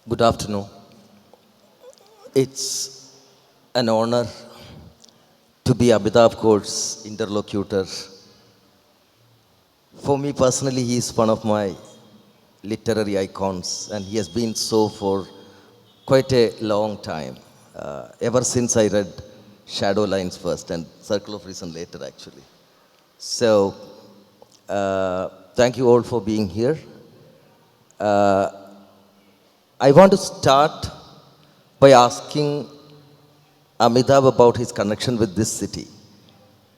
Good afternoon. It's an honor to be Amitav Ghosh's interlocutor. For me personally, he is one of my literary icons, and he has been so for quite a long time. Ever since I read Shadow Lines first and Circle of Reason later, actually. So, thank you all for being here. Uh, I want to start by asking Amitav about his connection with this city.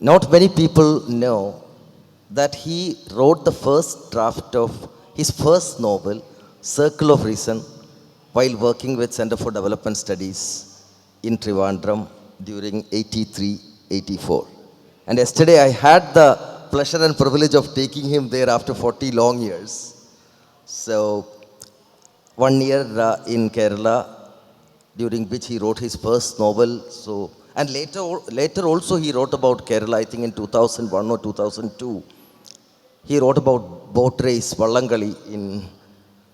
Not many people know that he wrote the first draft of his first novel, Circle of Reason, while working with Center for Development Studies in Trivandrum during 83-84. And yesterday I had the pleasure and privilege of taking him there after 40 long years. So, 1 year in Kerala, during which he wrote his first novel. So, and later also he wrote about Kerala, I think in 2001 or 2002. He wrote about boat race, Vallangali in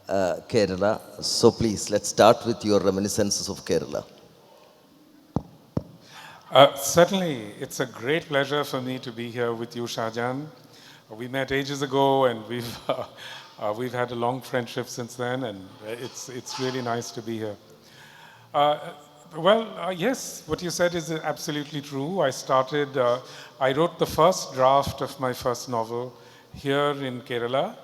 Kerala. So please, let's start with your reminiscences of Kerala. Certainly, it's a great pleasure for me to be here with you, Shajan. We met ages ago, and we've had a long friendship since then, and it's really nice to be here. Uh, yes, what you said is absolutely true. I wrote the first draft of my first novel here in Kerala.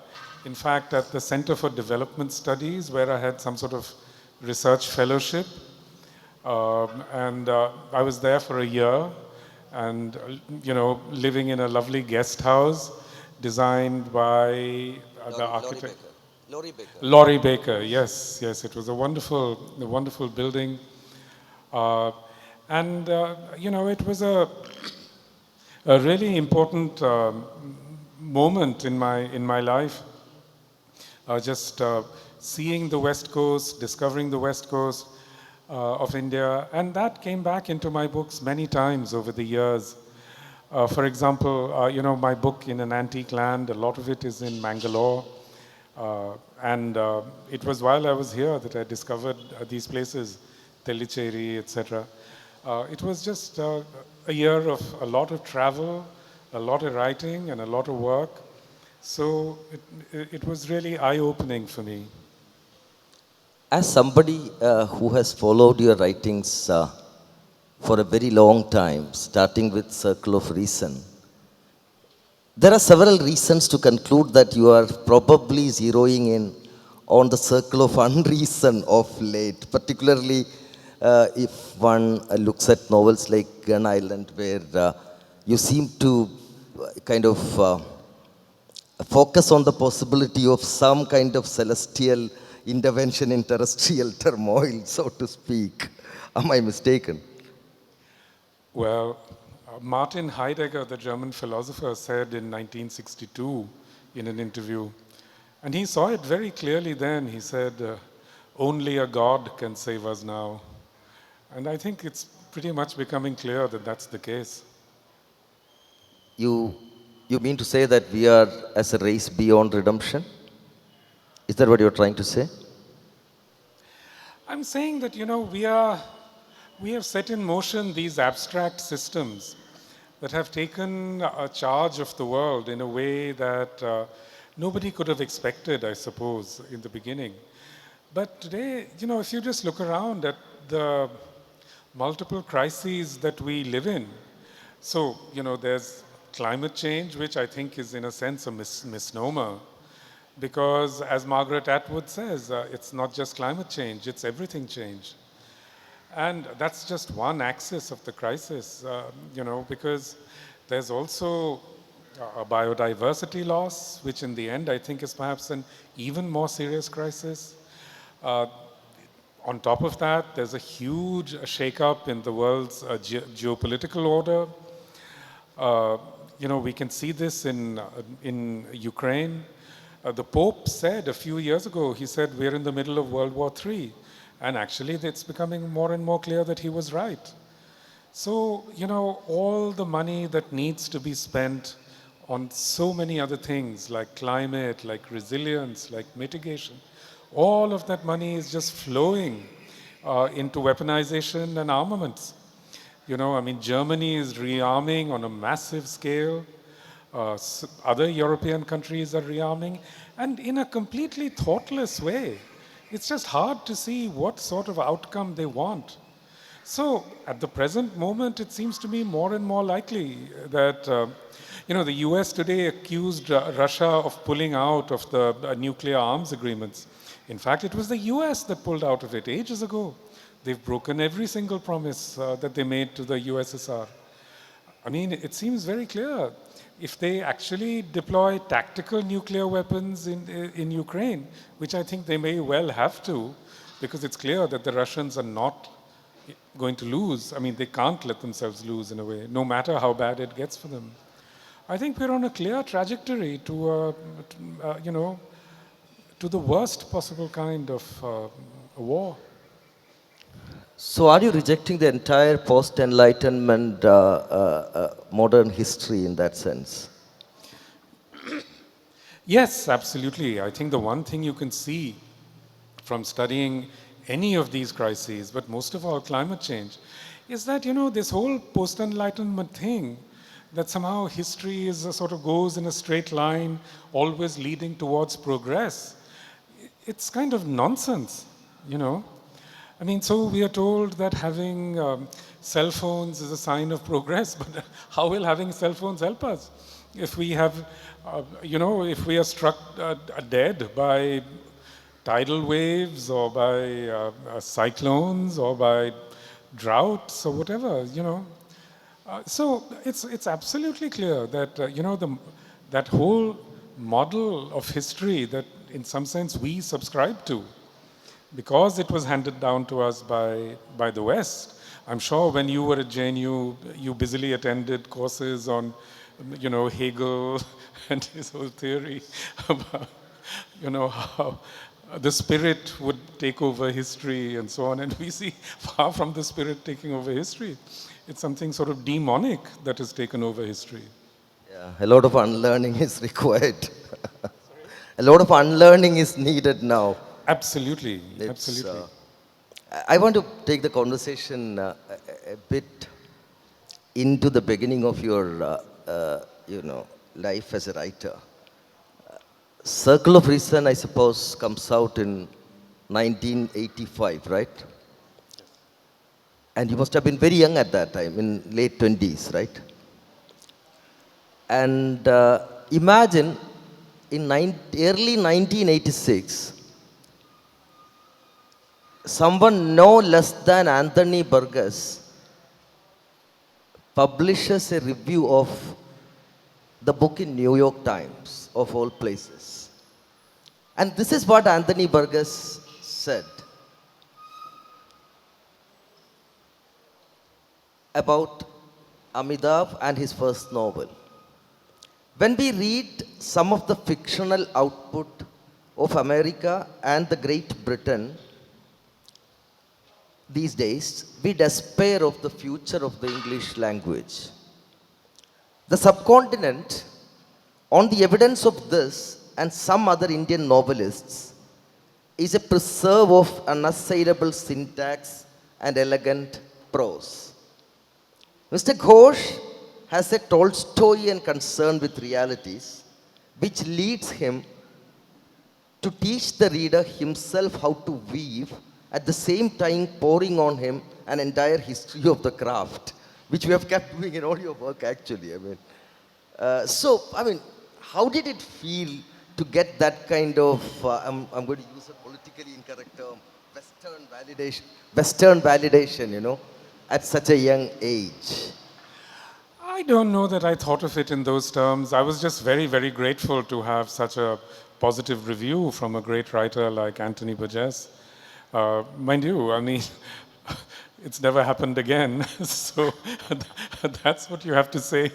In fact, at the Center for Development Studies, where I had some sort of research fellowship. I was there for a year and, living in a lovely guest house designed by the architect. Laurie Baker. Laurie Baker, yes, yes. It was a wonderful building. Uh, it was a really important moment in my life. Just seeing the West Coast, discovering the West Coast of India, and that came back into my books many times over the years. For example, my book In an Antique Land, a lot of it is in Mangalore. It was while I was here that I discovered these places, Tellicherry, etc. It was just a year of a lot of travel, a lot of writing, and a lot of work. So it was really eye-opening for me. As somebody who has followed your writings for a very long time, starting with Circle of Reason, there are several reasons to conclude that you are probably zeroing in on the circle of unreason of late, particularly if one looks at novels like Gun Island, where you seem to kind of focus on the possibility of some kind of celestial intervention in terrestrial turmoil, so to speak. Am I mistaken? Well, Martin Heidegger, the German philosopher, said in 1962 in an interview, and he saw it very clearly then. He said, only a God can save us now. And I think it's pretty much becoming clear that that's the case. You, you mean to say that we are as a race beyond redemption? Is that what you're trying to say? I'm saying that, we have set in motion these abstract systems that have taken a charge of the world in a way that nobody could have expected, I suppose, in the beginning. But today, if you just look around at the multiple crises that we live in, so, there's climate change, which I think is in a sense a misnomer, because as Margaret Atwood says, it's not just climate change, it's everything change. And that's just one axis of the crisis, because there's also a biodiversity loss, which in the end I think is perhaps an even more serious crisis. Uh, on top of that, there's a huge shakeup in the world's geopolitical order. We can see this in Ukraine. The Pope said a few years ago, he said, we're in the middle of World War III. And actually, it's becoming more and more clear that he was right. So, all the money that needs to be spent on so many other things like climate, like resilience, like mitigation. All of that money is just flowing into weaponization and armaments. You know, I mean, Germany is rearming on a massive scale. Other European countries are rearming, and in a completely thoughtless way. It's just hard to see what sort of outcome they want. So, at the present moment, it seems to me more and more likely that, the US today accused Russia of pulling out of the nuclear arms agreements. In fact, it was the US that pulled out of it ages ago. They've broken every single promise that they made to the USSR. I mean, it seems very clear. If they actually deploy tactical nuclear weapons in Ukraine, which I think they may well have to, because it's clear that the Russians are not going to lose. I mean, they can't let themselves lose in a way, no matter how bad it gets for them. I think we're on a clear trajectory to the worst possible kind of a war. So, are you rejecting the entire post-enlightenment modern history in that sense? Yes, absolutely. I think the one thing you can see from studying any of these crises, but most of all climate change, is that, this whole post-enlightenment thing, that somehow history is sort of goes in a straight line, always leading towards progress. It's kind of nonsense, I mean, so we are told that having cell phones is a sign of progress, but how will having cell phones help us? If we have, if we are struck dead by tidal waves or by cyclones or by droughts or whatever, so it's absolutely clear that, that whole model of history that in some sense we subscribe to, because it was handed down to us by the West. I'm sure when you were at JNU, you busily attended courses on, Hegel and his whole theory about, how the spirit would take over history and so on. And we see far from the spirit taking over history. It's something sort of demonic that has taken over history. Yeah, a lot of unlearning is required. A lot of unlearning is needed now. Absolutely, It's, absolutely. I want to take the conversation a bit into the beginning of your, life as a writer. Circle of Reason, I suppose, comes out in 1985, right? And you must have been very young at that time, in late 20s, right? And imagine in early 1986, someone no less than Anthony Burgess publishes a review of the book in New York Times, of all places. And this is what Anthony Burgess said about Amitav and his first novel. When we read some of the fictional output of America and the Great Britain these days, we despair of the future of the English language. The subcontinent, on the evidence of this and some other Indian novelists, is a preserve of unassailable syntax and elegant prose. Mr. Ghosh has a Tolstoyan concern with realities, which leads him to teach the reader himself how to weave, at the same time pouring on him an entire history of the craft, which we have kept doing in all your work, actually. How did it feel to get that kind of, I'm going to use a politically incorrect term, Western validation, at such a young age? I don't know that I thought of it in those terms. I was just very, very grateful to have such a positive review from a great writer like Anthony Burgess. Mind you, I mean, it's never happened again. So that's what you have to say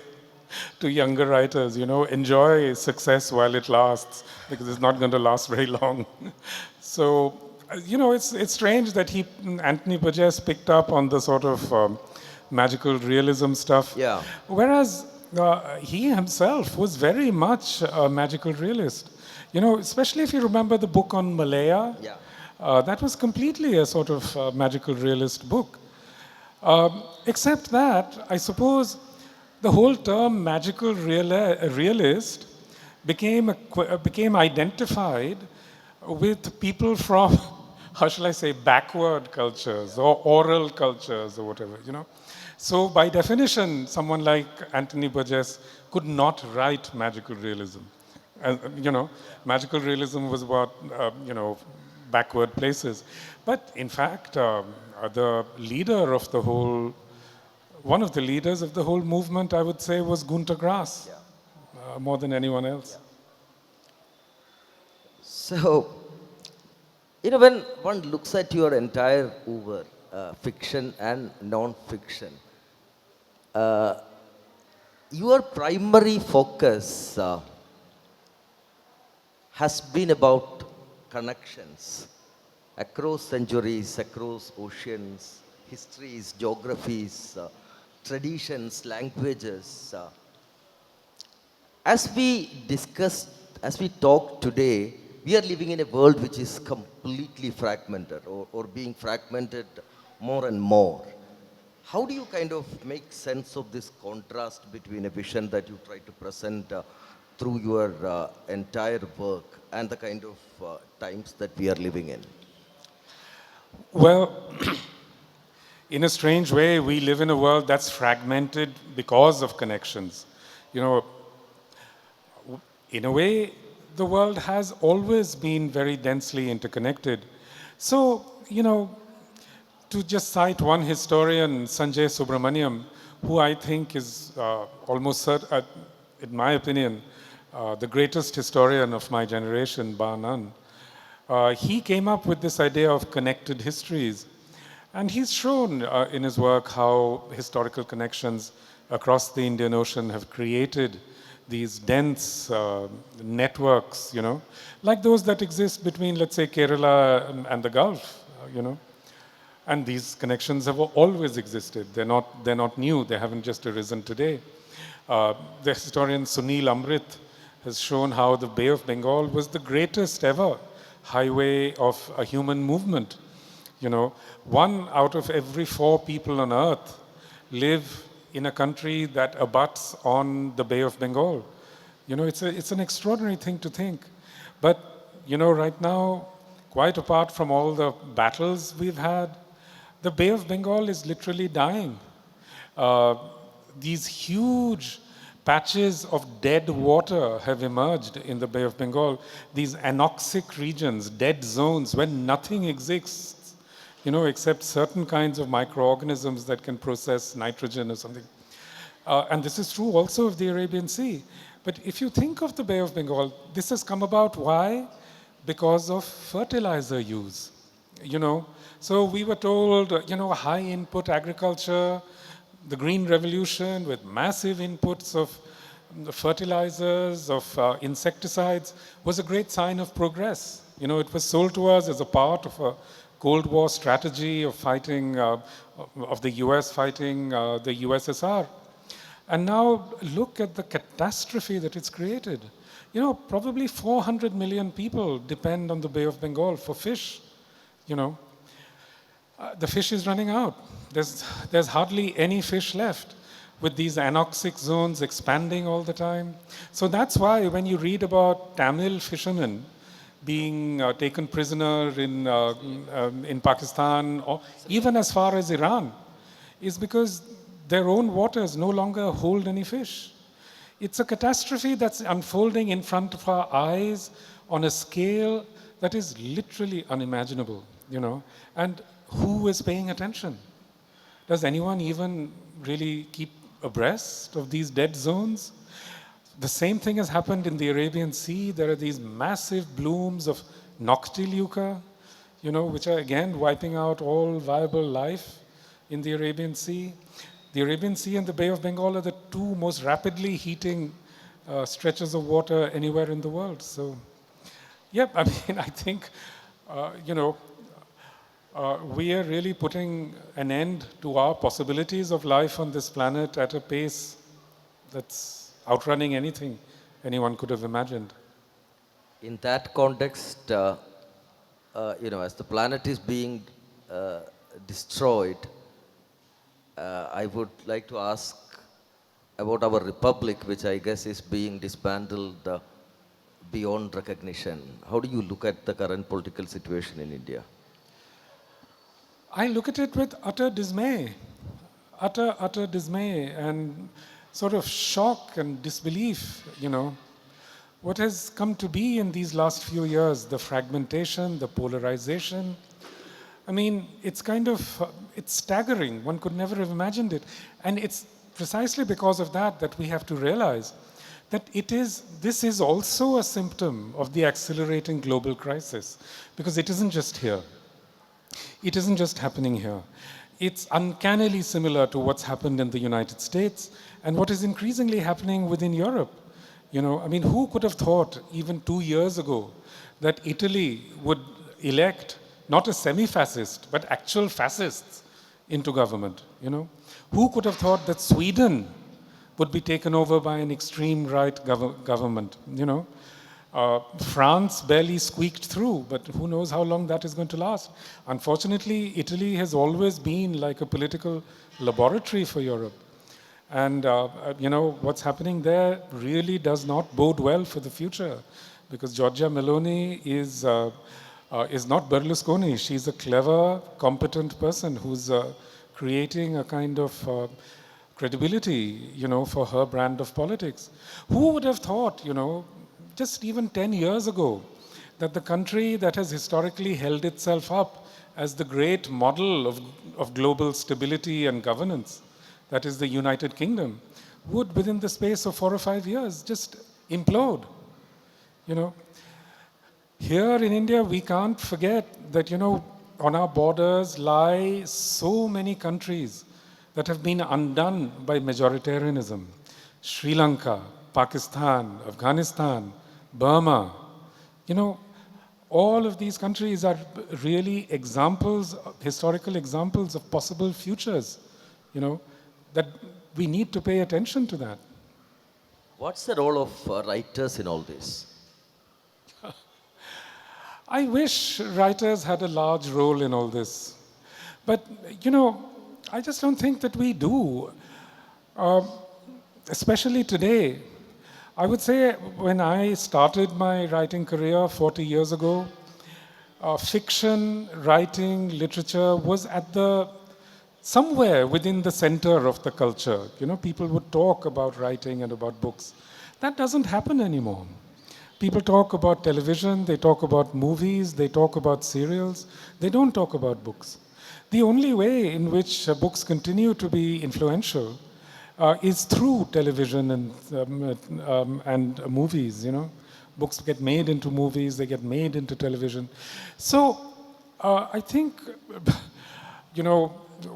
to younger writers, enjoy success while it lasts, because it's not going to last very long. So, it's strange that Anthony Burgess picked up on the sort of magical realism stuff. Yeah. Whereas he himself was very much a magical realist. You know, especially if you remember the book on Malaya, Yeah. that was completely a sort of magical realist book. Except that, I suppose the whole term magical realist became identified with people from, how shall I say, backward cultures or oral cultures or whatever, you know. So by definition, someone like Anthony Burgess could not write magical realism. You know, magical realism was about, you know, backward places. But in fact, the leader of the whole, one of the leaders of the whole movement, I would say, was Gunter Grass, Yeah. more than anyone else. So, when one looks at your entire over, fiction and non-fiction, your primary focus has been about connections across centuries, across oceans, histories, geographies, traditions, languages. As we discussed, as we talk today, we are living in a world which is completely fragmented or being fragmented more and more. How do you kind of make sense of this contrast between a vision that you try to present through your entire work and the kind of times that we are living in? Well, in a strange way, we live in a world that's fragmented because of connections. You know, in a way, the world has always been very densely interconnected. So, you know, to just cite one historian, Sanjay Subramaniam, who I think is in my opinion, the greatest historian of my generation, bar none. He came up with this idea of connected histories. And he's shown in his work how historical connections across the Indian Ocean have created these dense networks, you know, like those that exist between, let's say, Kerala and the Gulf, you know. And these connections have always existed. They're not new. They haven't just arisen today. The historian Sunil Amrit has shown how the Bay of Bengal was the greatest ever highway of a human movement. You know, 1 out of every 4 people on earth live in a country that abuts on the Bay of Bengal. You know, it's an extraordinary thing to think. But, you know, right now, quite apart from all the battles we've had, the Bay of Bengal is literally dying. Uh, these huge patches of dead water have emerged in the Bay of Bengal, these anoxic regions, dead zones where nothing exists, you know, except certain kinds of microorganisms that can process nitrogen or something. And this is true also of the Arabian Sea. But if you think of the Bay of Bengal, this has come about. Why? Because of fertilizer use. You know, so we were told, you know, high input agriculture, the Green Revolution with massive inputs of fertilizers, of insecticides, was a great sign of progress. You know, it was sold to us as a part of a Cold War strategy of fighting, of the US fighting the USSR. And now look at the catastrophe that it's created. You know, probably 400 million people depend on the Bay of Bengal for fish. You know, the fish is running out. There's hardly any fish left with these anoxic zones expanding all the time. So that's why when you read about Tamil fishermen being taken prisoner in Pakistan or even as far as Iran, is because their own waters no longer hold any fish. It's a catastrophe that's unfolding in front of our eyes on a scale that is literally unimaginable, you know. And who is paying attention? Does anyone even really keep abreast of these dead zones? The same thing has happened in the Arabian Sea. There are these massive blooms of noctile yucca, you know, which are again wiping out all viable life in the Arabian Sea. The Arabian Sea and the Bay of Bengal are the two most rapidly heating stretches of water anywhere in the world. So, yep, I mean, I think, you know, we are really putting an end to our possibilities of life on this planet at a pace that's outrunning anything anyone could have imagined. In that context, as the planet is being destroyed, I would like to ask about our republic, which I guess is being dismantled beyond recognition. How do you look at the current political situation in India? I look at it with utter dismay, utter dismay, and sort of shock and disbelief, What has come to be in these last few years, the fragmentation, the polarization. I mean, it's it's staggering. One could never have imagined it. And it's precisely because of that we have to realize that this is also a symptom of the accelerating global crisis, because it isn't just here. It isn't just happening here. It's uncannily similar to what's happened in the United States and what is increasingly happening within Europe. Who could have thought even 2 years ago that Italy would elect not a semi-fascist, but actual fascists into government, Who could have thought that Sweden would be taken over by an extreme right government, France barely squeaked through, but who knows how long that is going to last. Unfortunately, Italy has always been like a political laboratory for Europe. And, what's happening there really does not bode well for the future, because Giorgia Meloni is not Berlusconi. She's a clever, competent person who's creating a kind of credibility, for her brand of politics. Who would have thought, just even 10 years ago, that the country that has historically held itself up as the great model of global stability and governance, that is the United Kingdom, would within the space of 4 or 5 years just implode. Here in India, we can't forget that, on our borders lie so many countries that have been undone by majoritarianism. Sri Lanka, Pakistan, Afghanistan, Burma. All of these countries are really examples, historical examples of possible futures, that we need to pay attention to that. What's the role of writers in all this? I wish writers had a large role in all this. But, I just don't think that we do. Especially today. I would say when I started my writing career 40 years ago, fiction, writing, literature was somewhere within the center of the culture. People would talk about writing and about books. That doesn't happen anymore. People talk about television, they talk about movies, they talk about serials. They don't talk about books. The only way in which books continue to be influential is through television and movies. Books get made into movies, they get made into television. So I think,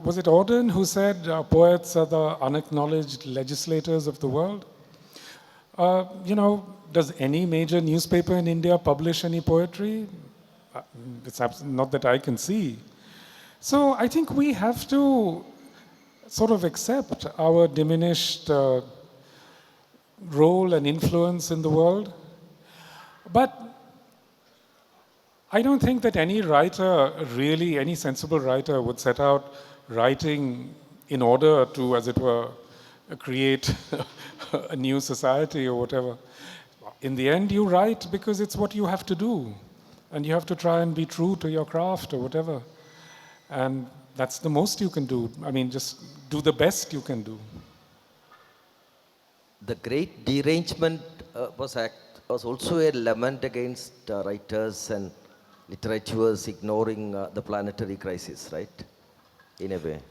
was it Auden who said poets are the unacknowledged legislators of the world? Does any major newspaper in India publish any poetry? It's not that I can see. So I think we have to sort of accept our diminished role and influence in the world. But I don't think that any writer, really any sensible writer, would set out writing in order to, as it were, create a new society or whatever. In the end, you write because it's what you have to do. And you have to try and be true to your craft or whatever. And that's the most you can do. Just do the best you can do. The great derangement was also a lament against writers and literatures ignoring the planetary crisis, right? In a way.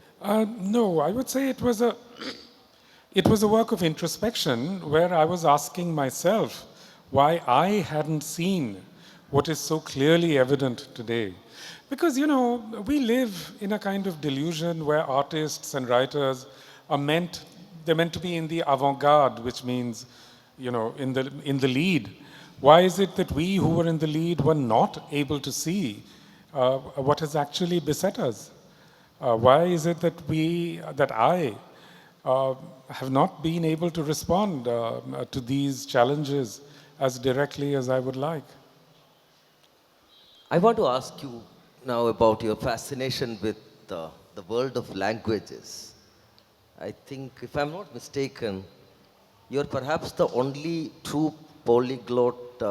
No, I would say it was a work of introspection where I was asking myself why I hadn't seen what is so clearly evident today. Because, we live in a kind of delusion where artists and writers they're meant to be in the avant-garde, which means, in the lead. Why is it that we who were in the lead were not able to see what has actually beset us? Why is it that I, have not been able to respond to these challenges as directly as I would like. I want to ask you now about your fascination with the world of languages. I think, if I'm not mistaken, you're perhaps the only true polyglot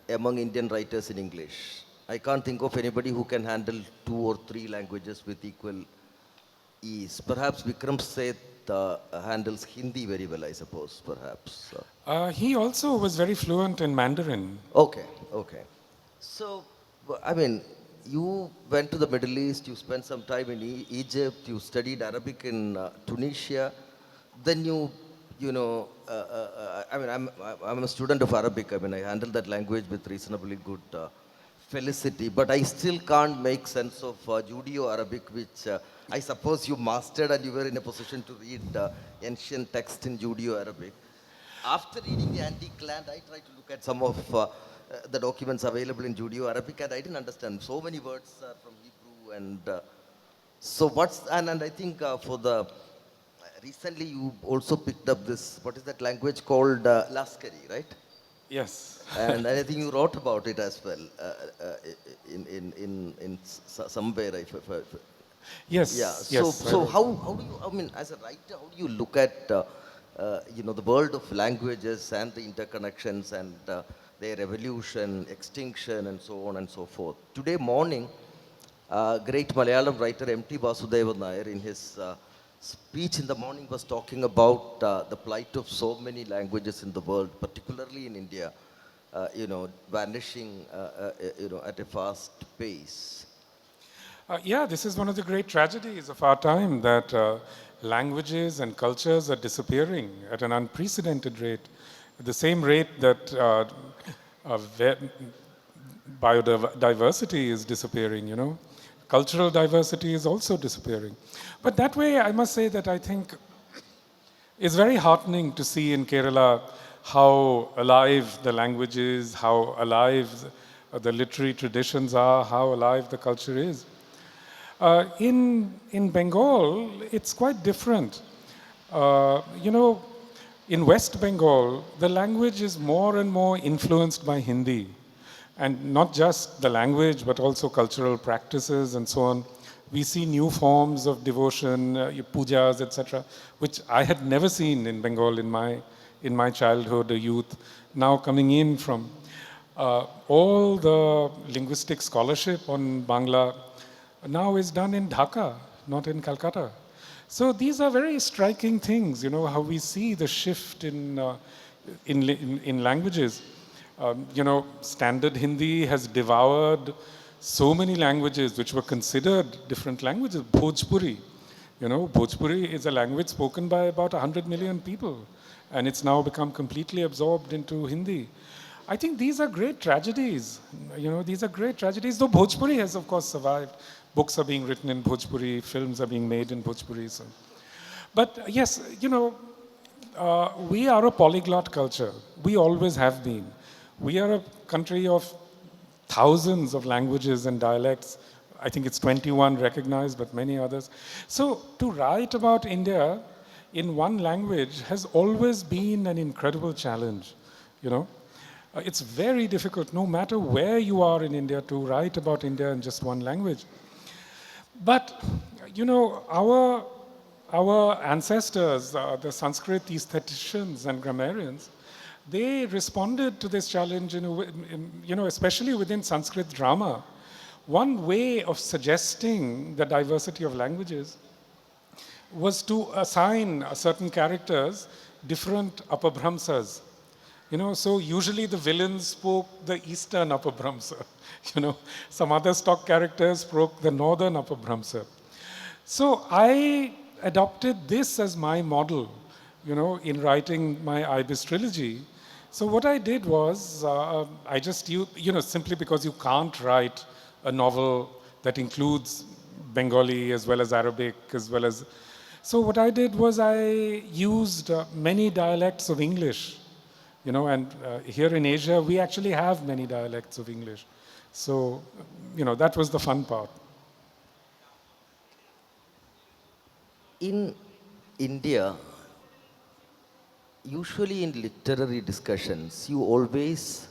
among Indian writers in English. I can't think of anybody who can handle 2 or 3 languages with equal ease. Perhaps Vikram Seth handles Hindi very well, I suppose, perhaps. He also was very fluent in Mandarin. Okay, okay. So, I mean, you went to the Middle East, you spent some time in Egypt, you studied Arabic in Tunisia, then I mean, I'm a student of Arabic. I mean, I handle that language with reasonably good felicity, but I still can't make sense of Judeo-Arabic, which I suppose you mastered and you were in a position to read ancient text in Judeo-Arabic. After reading the antique land, I tried to look at some of the documents available in Judeo-Arabic, and I didn't understand. So many words are from Hebrew, and and I think for the recently you also picked up this, what is that language called Laskari, right? Yes. And I think you wrote about it as well somewhere. Yeah. Yes, So yes. so how do you? I mean, as a writer, how do you look at the world of languages and the interconnections and their evolution, extinction, and so on and so forth? Today morning, great Malayalam writer M.T. Vasudevan Nair, in his speech in the morning, was talking about the plight of so many languages in the world, particularly in India, vanishing, at a fast pace. Yeah, this is one of the great tragedies of our time, that languages and cultures are disappearing at an unprecedented rate, at the same rate that biodiversity is disappearing. Cultural diversity is also disappearing. But that way, I must say that I think it's very heartening to see in Kerala how alive the language is, how alive the literary traditions are, how alive the culture is. In Bengal, it's quite different. In West Bengal, the language is more and more influenced by Hindi. And not just the language, but also cultural practices and so on. We see new forms of devotion, pujas, etc., which I had never seen in Bengal in my childhood or youth, now coming in from all the linguistic scholarship on Bangla now is done in Dhaka, not in Calcutta. So these are very striking things, how we see the shift in languages. Standard Hindi has devoured so many languages which were considered different languages. Bhojpuri, Bhojpuri is a language spoken by about 100 million people, and it's now become completely absorbed into Hindi. I think these are great tragedies. These are great tragedies, though Bhojpuri has, of course, survived. Books are being written in Bhojpuri, films are being made in Bhojpuri. So. But yes, we are a polyglot culture. We always have been. We are a country of thousands of languages and dialects. I think it's 21 recognized, but many others. So to write about India in one language has always been an incredible challenge. It's very difficult, no matter where you are in India, to write about India in just one language. But, our ancestors, the Sanskrit aestheticians and grammarians, they responded to this challenge, especially within Sanskrit drama. One way of suggesting the diversity of languages was to assign certain characters different apabhramsas. So usually the villains spoke the eastern apabhramsa. Some other stock characters spoke the northern apabhramsa. So I adopted this as my model, in writing my Ibis trilogy. So what I did was, I just used, simply because you can't write a novel that includes Bengali as well as Arabic as well as. So what I did was I used many dialects of English. And here in Asia, we actually have many dialects of English. So, that was the fun part. In India, usually in literary discussions, you always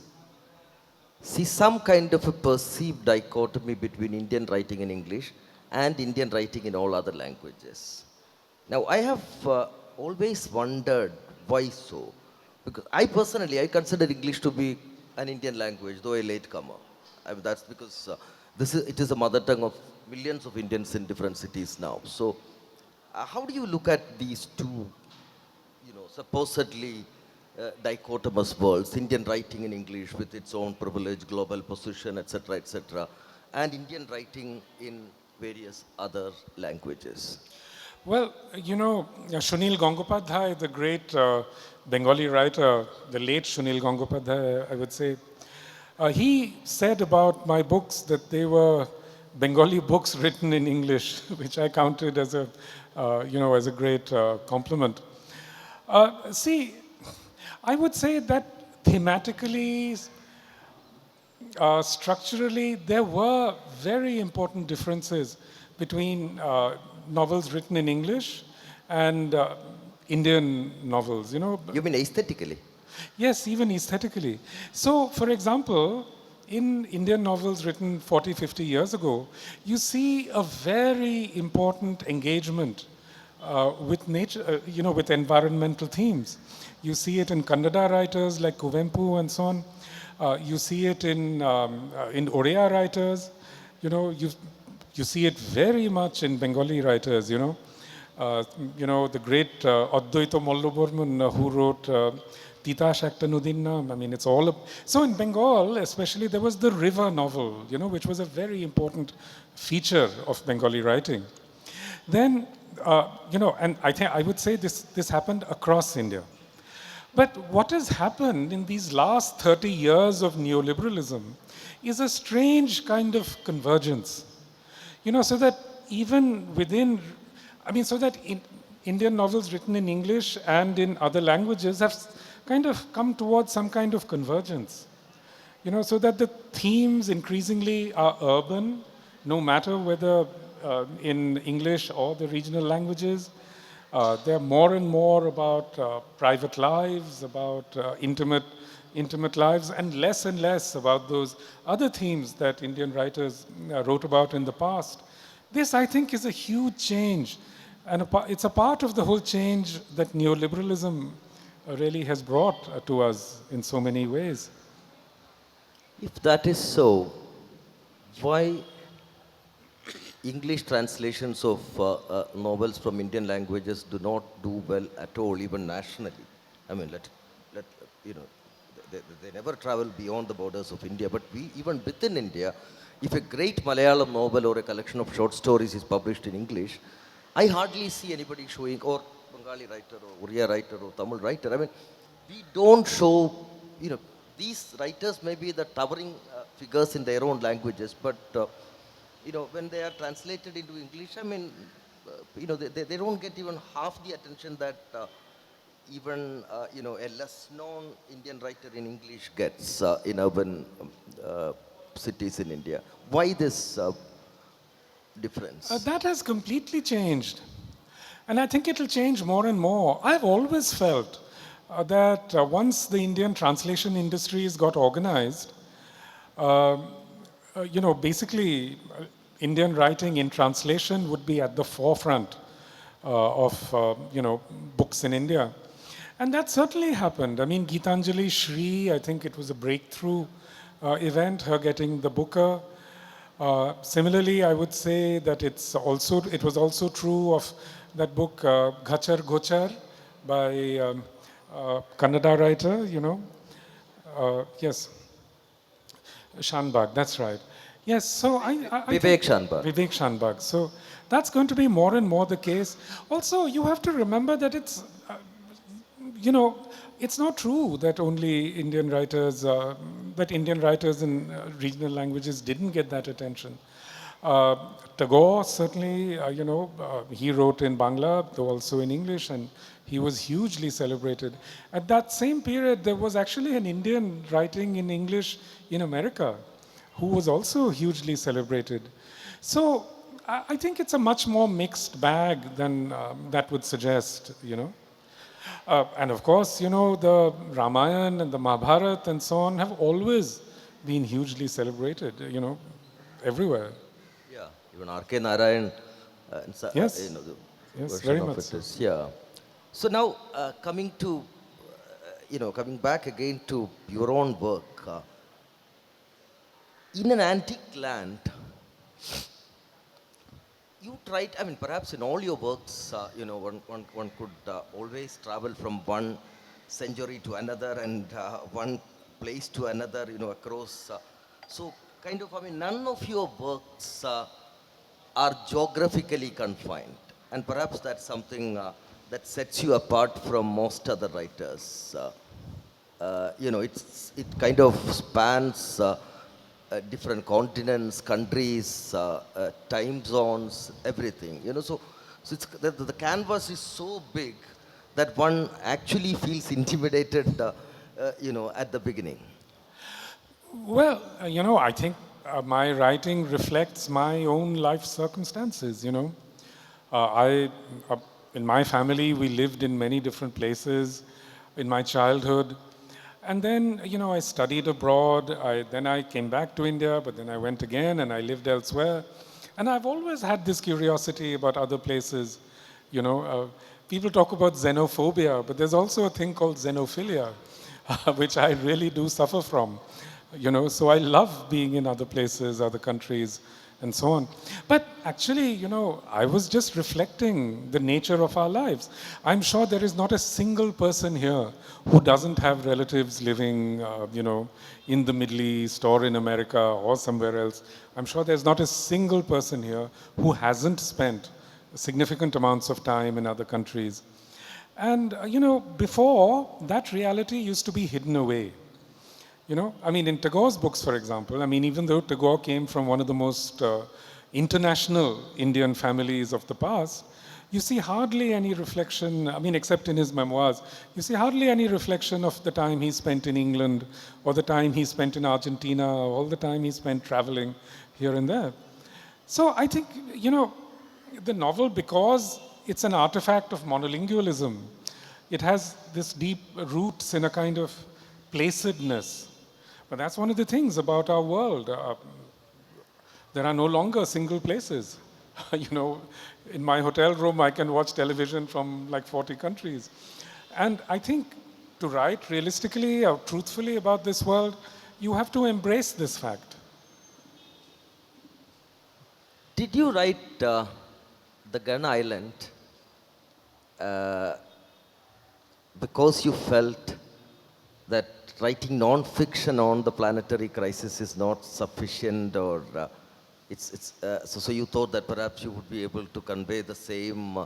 see some kind of a perceived dichotomy between Indian writing in English and Indian writing in all other languages. Now, I have always wondered why so. Because I consider English to be an Indian language, though a latecomer. That's because it is the mother tongue of millions of Indians in different cities now. So, how do you look at these two, supposedly dichotomous worlds, Indian writing in English with its own privilege, global position, etc., and Indian writing in various other languages? Well, Shunil Gangopadhyay, the great Bengali writer, the late Shunil Gangopadhyay, I would say, he said about my books that they were Bengali books written in English, which I counted as as a great compliment. See, I would say that thematically, structurally, there were very important differences between novels written in English and Indian novels. You mean aesthetically? Yes, even aesthetically. So, for example, in Indian novels written 40, 50 years ago, you see a very important engagement with nature, with environmental themes. You see it in Kannada writers like Kuvempu and so on. You see it in Oriya writers. You see it very much in Bengali writers. The great Advaita Malloborman who wrote Titash Ekta Nudin Naam. I mean, it's all. So in Bengal, especially, there was the river novel, which was a very important feature of Bengali writing. Then, and I would say this happened across India. But what has happened in these last 30 years of neoliberalism is a strange kind of convergence. So that even within, so that Indian novels written in English and in other languages have kind of come towards some kind of convergence. So that the themes increasingly are urban, no matter whether in English or the regional languages. They're more and more about private lives, about intimate lives, and less about those other themes that Indian writers wrote about in the past. This, I think, is a huge change. And it's a part of the whole change that neoliberalism really has brought to us in so many ways. If that is so, why English translations of novels from Indian languages do not do well at all, even nationally? I mean, let they never travel beyond the borders of India. But even within India, if a great Malayalam novel or a collection of short stories is published in English, I hardly see anybody showing, or Bengali writer, or Oriya writer, or Tamil writer. I mean, we don't show, these writers may be the towering figures in their own languages, but when they are translated into English, I mean, they don't get even half the attention that even, a less known Indian writer in English gets in urban cities in India. Why this difference? That has completely changed. And I think it'll change more and more. I've always felt that once the Indian translation industries got organized, basically Indian writing in translation would be at the forefront of, books in India. And that certainly happened. I mean, Geetanjali Shri, I think it was a breakthrough event, her getting the Booker. Similarly, I would say that it was also true of that book, Ghachar Gochar, by Kannada writer, yes, Shanbag, that's right. Yes, so Vivek Shanbag. Vivek Shanbag. So that's going to be more and more the case. Also, you have to remember that it's, it's not true that only Indian writers, in regional languages didn't get that attention. Tagore certainly, he wrote in Bangla, though also in English, and he was hugely celebrated. At that same period, there was actually an Indian writing in English in America, who was also hugely celebrated. So I think it's a much more mixed bag than that would suggest, you know. And of course, you know, the Ramayana and the Mahabharata and so on have always been hugely celebrated, you know, everywhere. Yeah, even R.K. Narayan, Yes, the yes, version very of much it so. is, yeah. So now, coming to, coming back again to your own work, in an antique land, you tried, I mean, perhaps in all your works, one could always travel from one century to another and one place to another, across. So, kind of, I mean, none of your works are geographically confined. And perhaps that's something that sets you apart from most other writers. It kind of spans different continents, countries, time zones, everything. So it's the canvas is so big that one actually feels intimidated, at the beginning. Well, you know, I think my writing reflects my own life circumstances, you know. Uh, in my family, we lived in many different places in my childhood. And then, you know, I studied abroad. Then I came back to India, but then I went again and I lived elsewhere. And I've always had this curiosity about other places. You know, people talk about xenophobia, but there's also a thing called xenophilia, which I really do suffer from. You know, so I love being in other places, other countries, and so on. But actually, you know, I was just reflecting the nature of our lives. I'm sure there is not a single person here who doesn't have relatives living, in the Middle East or in America or somewhere else. I'm sure there's not a single person here who hasn't spent significant amounts of time in other countries. And, before, that reality used to be hidden away. You know, I mean, in Tagore's books, for example, I mean, even though Tagore came from one of the most international Indian families of the past, you see hardly any reflection, I mean, except in his memoirs, you see hardly any reflection of the time he spent in England or the time he spent in Argentina or all the time he spent traveling here and there. So I think, you know, the novel, because it's an artifact of monolingualism, it has this deep roots in a kind of placidness. But that's one of the things about our world. There are no longer single places. You know, in my hotel room, I can watch television from like 40 countries. And I think to write realistically or truthfully about this world, you have to embrace this fact. Did you write The Gun Island because you felt that writing non-fiction on the planetary crisis is not sufficient, or so you thought that perhaps you would be able to convey the same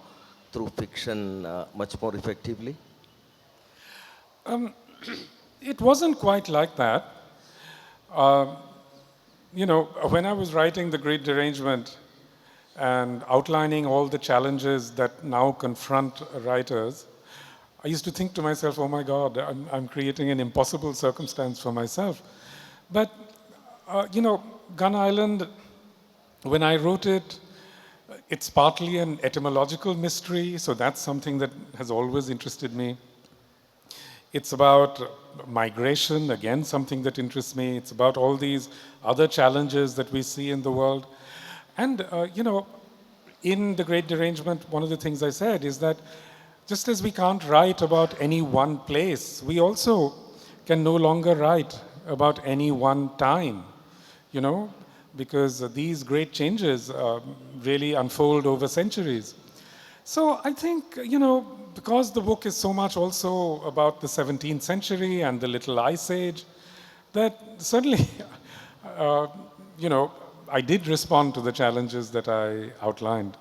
through fiction much more effectively? It wasn't quite like that. Uh, you know, when I was writing The Great Derangement and outlining all the challenges that now confront writers, I used to think to myself, oh my God, I'm creating an impossible circumstance for myself. But, Gun Island, when I wrote it, it's partly an etymological mystery, so that's something that has always interested me. It's about migration, again, something that interests me. It's about all these other challenges that we see in the world. And, in The Great Derangement, one of the things I said is that just as we can't write about any one place, we also can no longer write about any one time, you know, because these great changes really unfold over centuries. So I think, because the book is so much also about the 17th century and the Little Ice Age, that certainly, uh, I did respond to the challenges that I outlined.